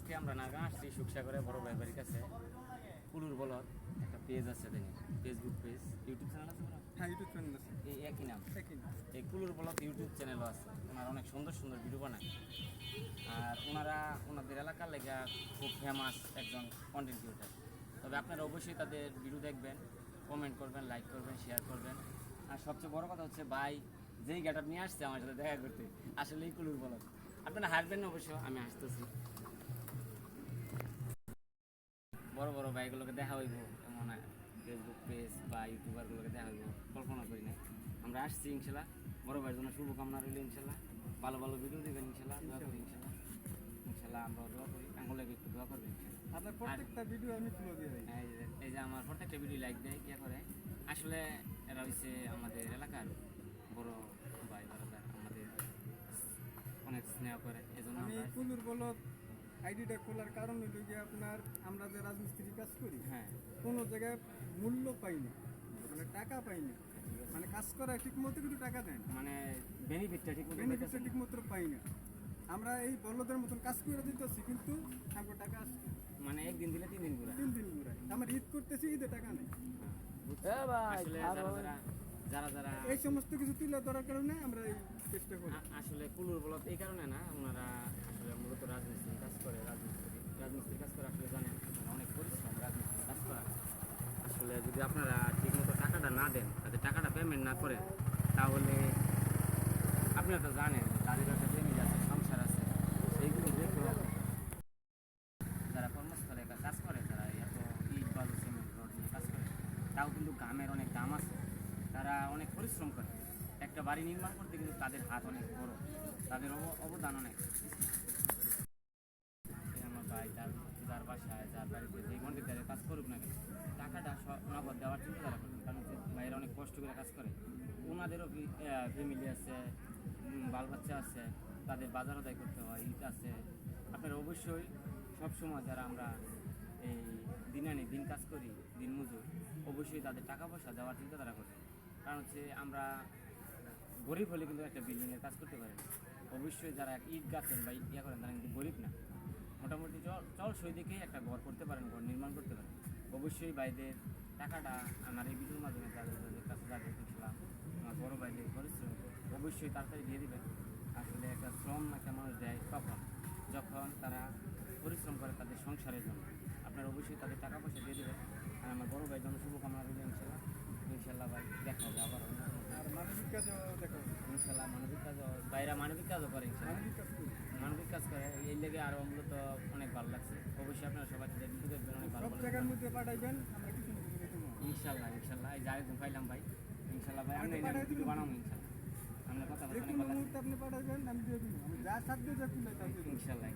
আজকে আমরা নারগান আসছি সুখসাগরে বড় ভাই বাড়ির কাছে কুলুর বলদ একটা পেজ আছে দেখি ফেসবুক পেজ ইউটিউব চ্যানেল আছে ওরা হ্যাঁ ইউটিউব চ্যানেল আছে এই একই নাম একই না এই কুলুর বলদ ইউটিউব চ্যানেলও আছে ওনারা অনেক সুন্দর সুন্দর ভিডিও বানায় আর ওনারা ওনাদের এলাকার লেগা খুব ফেমাস একজন কন্টেন্ট ক্রিয়েটার তবে আপনারা অবশ্যই তাদের ভিডিও দেখবেন কমেন্ট করবেন লাইক করবেন শেয়ার করবেন আর সবচেয়ে বড় কথা হচ্ছে ভাই যেই গেট আপ নিয়ে আসছে আমার সাথে দেখা করতে আসলেই কুলুর বলদ আপনারা হাসবেন না অবশ্য আমি হাসতেছি বড় বড় ভাইগুলোকে দেখা হইব এমন ফেসবুক পেজ বা ইউটিউবারগুলোকে দেখা হইব কল্পনা করি না আমরা আসছি ইনশাল্লাহ বড় ভাইয়ের জন্য শুভকামনা রইল ইনশাল্লাহ ভালো ভালো ভিডিও দেবেন ইনশাল্লাহ দোয়া করি ইনশাল্লাহ ইনশাল্লাহ আমরা দোয়া করি আঙ্গুলে একটু দোয়া করবেন আপনার প্রত্যেকটা ভিডিও আমি ফলো দিয়ে দিই এই যে আমার প্রত্যেকটা ভিডিও লাইক দেয় কি করে আসলে এরা হচ্ছে আমাদের এলাকার বড় ভাই বারাদার আমাদের অনেক স্নেহ করে এজন্য আমি আমরা কুলুর বলদ আইডিটা খোলার কারণ হলো গিয়ে আপনার আমরা যে রাজমিস্ত্রি কাজ করি হ্যাঁ কোনো জায়গায় মূল্য পাই না মানে টাকা পাই না মানে কাজ করা ঠিক মতো কিন্তু টাকা দেন মানে বেনিফিটটা ঠিক মতো বেনিফিটটা ঠিক মতো পাই না আমরা এই বলদের মতন কাজ করে দিতেছি কিন্তু আমার টাকা আসছে মানে একদিন দিলে 3 দিন ঘুরা 3 দিন ঘুরায় আমার ঈদ করতেছি ঈদে টাকা নেই আসলে যারা এই সমস্ত কিছু তুলে ধরার কারণে আমরা এই চেষ্টা করি আসলে কুলুর বলদ এই কারণে না ওনারা আসলে মূলত রাজমিস্ত্রি কাজ করে রাজমিস্ত্রি কাজ করে আসলে জানেন আপনারা অনেক পরিশ্রম রাজমিস্ত্রি কাজ করা আসলে যদি আপনারা ঠিকমতো টাকাটা না দেন তাদের টাকাটা পেমেন্ট না করেন তাহলে আপনারা তো জানেন তাদের একটা ফ্যামিলি আছে সংসার আছে সেইগুলো দেখে যারা কর্মস্থলে কাজ করে যারা এত ইট বালু সিমেন্ট রড নিয়ে কাজ করে তাও কিন্তু গ্রামের অনেক দাম আছে তারা অনেক পরিশ্রম করে একটা বাড়ি নির্মাণ করতে কিন্তু তাদের হাত অনেক বড় তাদের অবদান অনেক আমার ভাই যার বাসায় যার বাড়িতে যে ঘন্টায় কাজ করুক না কেন টাকাটা নগদ দেওয়ার চিন্তা তারা করবেন কারণ ভাইয়েরা অনেক কষ্ট করে কাজ করে ওনাদেরও ফ্যামিলি আছে বাল বাচ্চা আছে তাদের বাজার আদায় করতে হয় ঈদ আছে আপনারা অবশ্যই সবসময় যারা আমরা এই দিনানি দিন কাজ করি দিন মজুর অবশ্যই তাদের টাকা পয়সা দেওয়ার চিন্তা তারা করবেন কারণ হচ্ছে আমরা গরিব হলে কিন্তু একটা বিল্ডিংয়ের কাজ করতে পারেন অবশ্যই যারা ইট গাছেন বা ইয়া করেন তারা কিন্তু গরিব না মোটামুটি চল সই দেখেই একটা ঘর করতে পারেন ঘর নির্মাণ করতে পারেন অবশ্যই ভাইদের টাকাটা আমার এই ভিডিওর মাধ্যমে তাদের কাছে যাবে ইনশাল্লাহ আমার বড়ো ভাইদের পরিশ্রম অবশ্যই তাড়াতাড়ি দিয়ে দেবেন আসলে একটা শ্রম একটা মানুষ দেয় যখন তারা পরিশ্রম করে তাদের সংসারের জন্য আপনারা অবশ্যই তাদের টাকা পয়সা দিয়ে দেবেন আর আমার বড়ো ভাইয়ের জন্য শুভকামনা রইল ইনশাল্লাহ ইনশাল্লাহ ভাই দেখা হবে আবার আর মানবিক কাজও দেখো ইনশাল্লাহ মানবিক কাজও বাইরা মানবিক কাজও করে মানবিক কাজ করে এই লেগে আরও মূলত অনেক ভালো লাগছে অবশ্যই আপনারা সবাই তাদের ভিডিও দেখবেন অনেক ভালো সব জায়গার মধ্যে পাঠাইবেন আমরা কিছু না কিছু দেখবো ইনশাল্লাহ এই যা একদম পাইলাম ভাই ইনশাল্লাহ ভাই আমি ভিডিও বানাবো ইনশাল্লাহ আপনার কথা যে কোনো মুহূর্তে আপনি পাঠাইবেন আমি দিয়ে দিব আমি যা সাধ্য যা তুলে তাই ইনশাল্লাহ